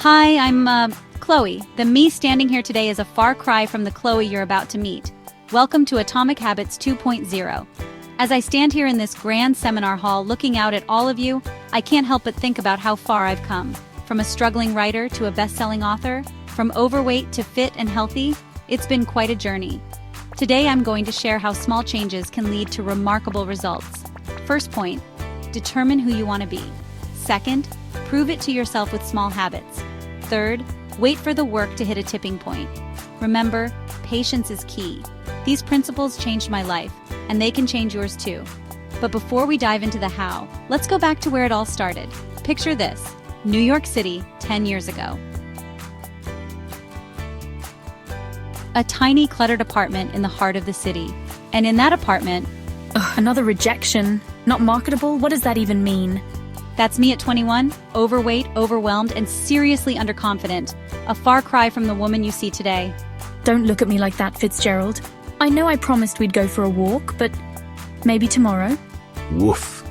Hi, I'm Chloe. The me standing here today is a far cry from the Chloe you're about to meet. Welcome to Atomic Habits 2.0. As I stand here in this grand seminar hall looking out at all of you, I can't help but think about how far I've come. From a struggling writer to a best-selling author, from overweight to fit and healthy, it's been quite a journey. Today I'm going to share how small changes can lead to remarkable results. First point, determine who you want to be. Second, prove it to yourself with small habits. Third, wait for the work to hit a tipping point. Remember, patience is key. These principles changed my life, and they can change yours too. But before we dive into the how, let's go back to where it all started. Picture this, New York City, 10 years ago. A tiny, cluttered apartment in the heart of the city. And in that apartment... Ugh, another rejection. Not marketable? What does that even mean? That's me at 21, overweight, overwhelmed, and seriously underconfident. A far cry from the woman you see today. Don't look at me like that, Fitzgerald. I know I promised we'd go for a walk, but maybe tomorrow? Woof.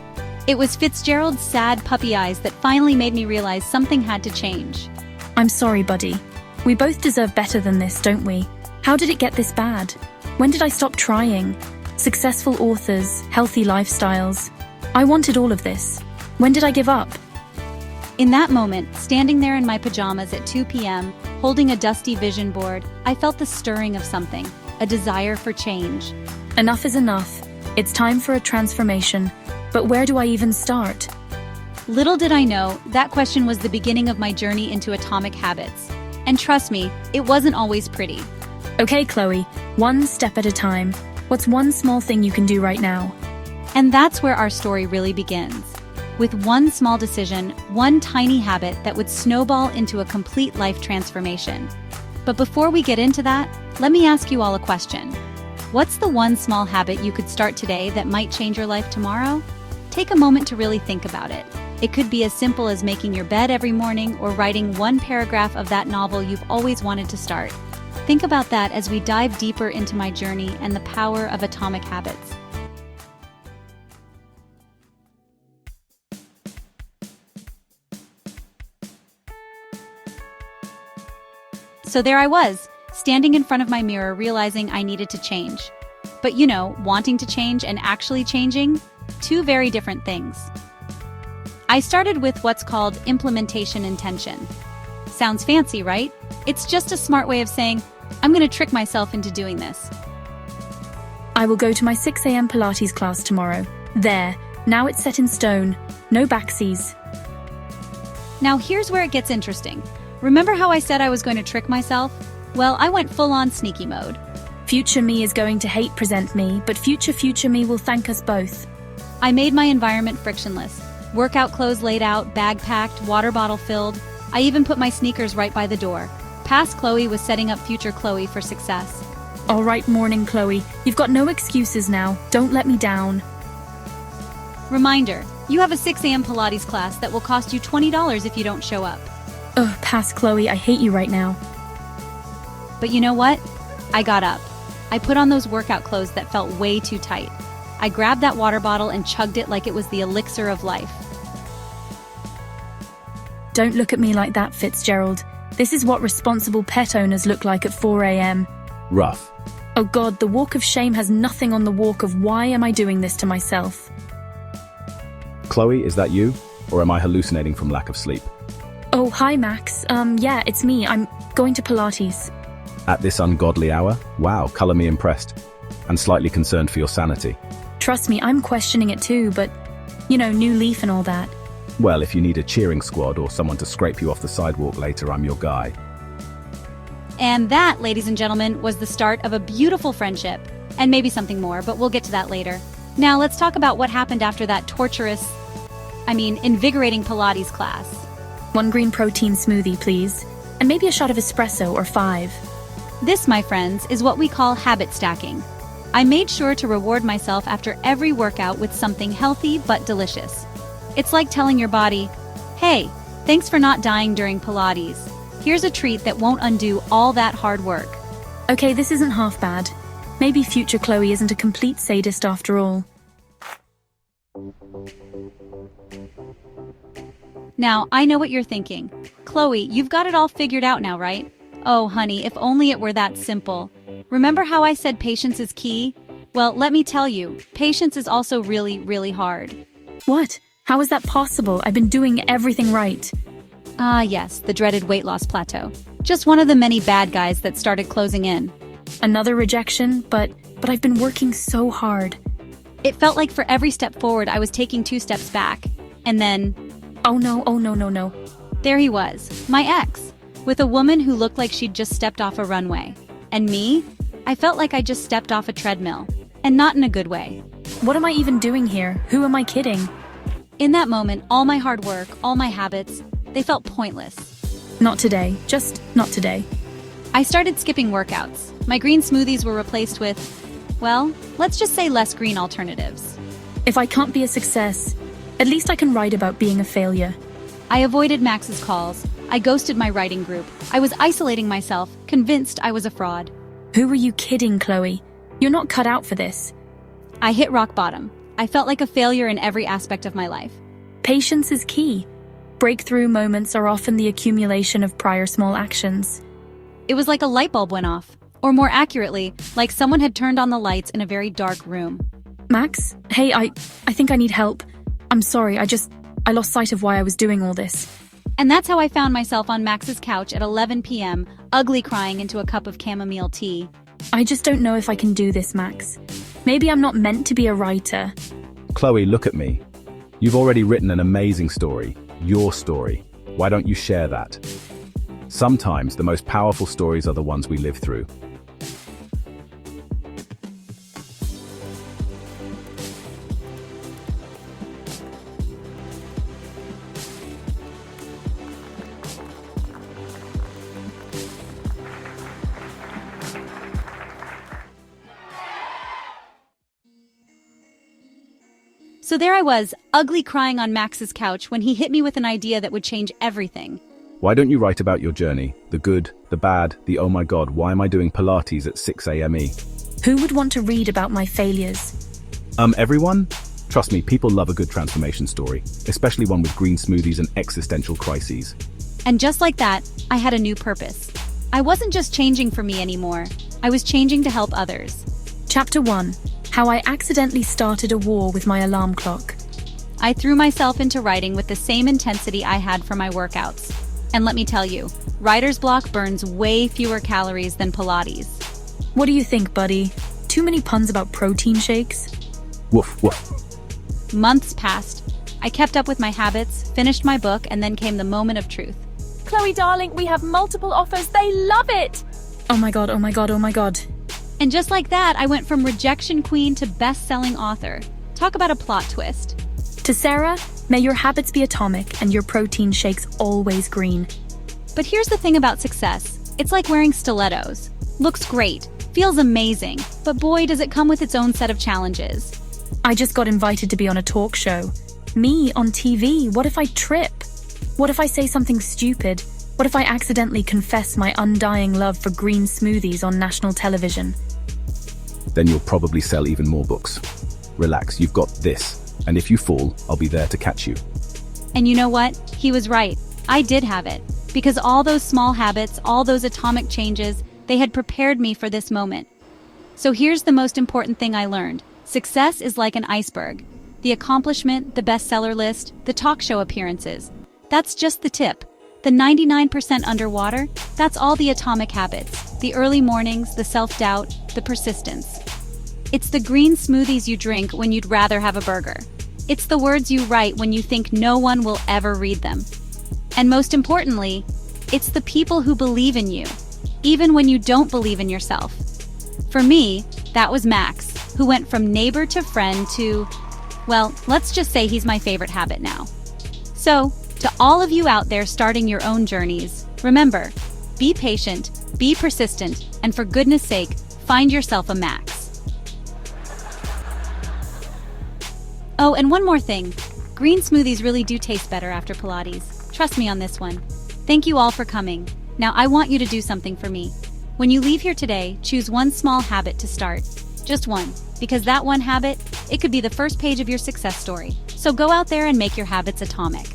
It was Fitzgerald's sad puppy eyes that finally made me realize something had to change. I'm sorry, buddy. We both deserve better than this, don't we? How did it get this bad? When did I stop trying? Successful authors, healthy lifestyles. I wanted all of this. When did I give up? In that moment, standing there in my pajamas at 2 p.m., holding a dusty vision board, I felt the stirring of something, a desire for change. Enough is enough. It's time for a transformation. But where do I even start? Little did I know, that question was the beginning of my journey into atomic habits. And trust me, it wasn't always pretty. Okay, Chloe, one step at a time. What's one small thing you can do right now? And that's where our story really begins. With one small decision, one tiny habit that would snowball into a complete life transformation. But before we get into that, let me ask you all a question. What's the one small habit you could start today that might change your life tomorrow? Take a moment to really think about it. It could be as simple as making your bed every morning or writing one paragraph of that novel you've always wanted to start. Think about that as we dive deeper into my journey and the power of atomic habits. So there I was, standing in front of my mirror realizing I needed to change. But you know, wanting to change and actually changing? Two very different things. I started with what's called implementation intention. Sounds fancy, right? It's just a smart way of saying, I'm going to trick myself into doing this. I will go to my 6 a.m. Pilates class tomorrow. There, now it's set in stone. No backsies. Now here's where it gets interesting. Remember how I said I was going to trick myself? Well, I went full-on sneaky mode. Future me is going to hate present me, but future me will thank us both. I made my environment frictionless. Workout clothes laid out, bag packed, water bottle filled. I even put my sneakers right by the door. Past Chloe was setting up future Chloe for success. All right, morning, Chloe. You've got no excuses now. Don't let me down. Reminder, you have a 6 a.m. Pilates class that will cost you $20 if you don't show up. Ugh, pass, Chloe. I hate you right now. But you know what? I got up. I put on those workout clothes that felt way too tight. I grabbed that water bottle and chugged it like it was the elixir of life. Don't look at me like that, Fitzgerald. This is what responsible pet owners look like at 4 a.m. Rough. Oh God, the walk of shame has nothing on the walk of why am I doing this to myself? Chloe, is that you? Or am I hallucinating from lack of sleep? Oh, hi, Max. Yeah, it's me. I'm going to Pilates. At this ungodly hour? Wow, colour me impressed. And slightly concerned for your sanity. Trust me, I'm questioning it too, but, you know, new leaf and all that. Well, if you need a cheering squad or someone to scrape you off the sidewalk later, I'm your guy. And that, ladies and gentlemen, was the start of a beautiful friendship. And maybe something more, but we'll get to that later. Now, let's talk about what happened after that invigorating Pilates class. 1 green protein smoothie, please. And maybe a shot of espresso or 5. This, my friends, is what we call habit stacking. I made sure to reward myself after every workout with something healthy but delicious. It's like telling your body, hey, thanks for not dying during Pilates. Here's a treat that won't undo all that hard work. Okay, this isn't half bad. Maybe future Chloe isn't a complete sadist after all. Now, I know what you're thinking. Chloe, you've got it all figured out now, right? Oh, honey, if only it were that simple. Remember how I said patience is key? Well, let me tell you, patience is also really, really hard. What? How is that possible? I've been doing everything right. Ah, yes, the dreaded weight loss plateau. Just one of the many bad guys that started closing in. Another rejection, but I've been working so hard. It felt like for every step forward, I was taking 2 steps back. And then, Oh no. there he was, my ex, with a woman who looked like she'd just stepped off a runway. And me? I felt like I just stepped off a treadmill. And not in a good way. What am I even doing here? Who am I kidding? In that moment, all my hard work, all my habits, they felt pointless. Not today. Just not today. I started skipping workouts. My green smoothies were replaced with, well, let's just say less green alternatives. If I can't be a success, at least I can write about being a failure. I avoided Max's calls. I ghosted my writing group. I was isolating myself, convinced I was a fraud. Who are you kidding, Chloe? You're not cut out for this. I hit rock bottom. I felt like a failure in every aspect of my life. Patience is key. Breakthrough moments are often the accumulation of prior small actions. It was like a light bulb went off. Or more accurately, like someone had turned on the lights in a very dark room. Max? Hey, I think I need help. I'm sorry, I lost sight of why I was doing all this. And that's how I found myself on Max's couch at 11 p.m., ugly crying into a cup of chamomile tea. I just don't know if I can do this, Max. Maybe I'm not meant to be a writer. Chloe, look at me. You've already written an amazing story. Your story. Why don't you share that? Sometimes the most powerful stories are the ones we live through. So there I was, ugly crying on Max's couch when he hit me with an idea that would change everything. Why don't you write about your journey? The good, the bad, the oh my god, why am I doing Pilates at 6 a.m.? Who would want to read about my failures? Everyone? Trust me, people love a good transformation story, especially one with green smoothies and existential crises. And just like that, I had a new purpose. I wasn't just changing for me anymore. I was changing to help others. Chapter 1. How I accidentally started a war with my alarm clock. I threw myself into writing with the same intensity I had for my workouts. And let me tell you, writer's block burns way fewer calories than Pilates. What do you think, buddy? Too many puns about protein shakes? Woof, woof. Months passed. I kept up with my habits, finished my book, and then came the moment of truth. Chloe, darling, we have multiple offers. They love it. Oh my god. And just like that, I went from rejection queen to best-selling author. Talk about a plot twist. To Sarah, may your habits be atomic and your protein shakes always green. But here's the thing about success. It's like wearing stilettos. Looks great, feels amazing, but boy, does it come with its own set of challenges. I just got invited to be on a talk show. Me on TV, what if I trip? What if I say something stupid? What if I accidentally confess my undying love for green smoothies on national television? Then you'll probably sell even more books. Relax, you've got this. And if you fall, I'll be there to catch you. And you know what? He was right. I did have it. Because all those small habits, all those atomic changes, they had prepared me for this moment. So here's the most important thing I learned. Success is like an iceberg. The accomplishment, the bestseller list, the talk show appearances. That's just the tip. The 99% underwater, that's all the atomic habits. The early mornings, the self-doubt, the persistence. It's the green smoothies you drink when you'd rather have a burger. It's the words you write when you think no one will ever read them. And most importantly, it's the people who believe in you, even when you don't believe in yourself. For me, that was Max, who went from neighbor to friend to, well, let's just say he's my favorite habit now. So, to all of you out there starting your own journeys, remember, be patient, be persistent, and for goodness sake, find yourself a Max. Oh, and one more thing. Green smoothies really do taste better after Pilates. Trust me on this one. Thank you all for coming. Now I want you to do something for me. When you leave here today, choose one small habit to start. Just one. Because that one habit, it could be the first page of your success story. So go out there and make your habits atomic.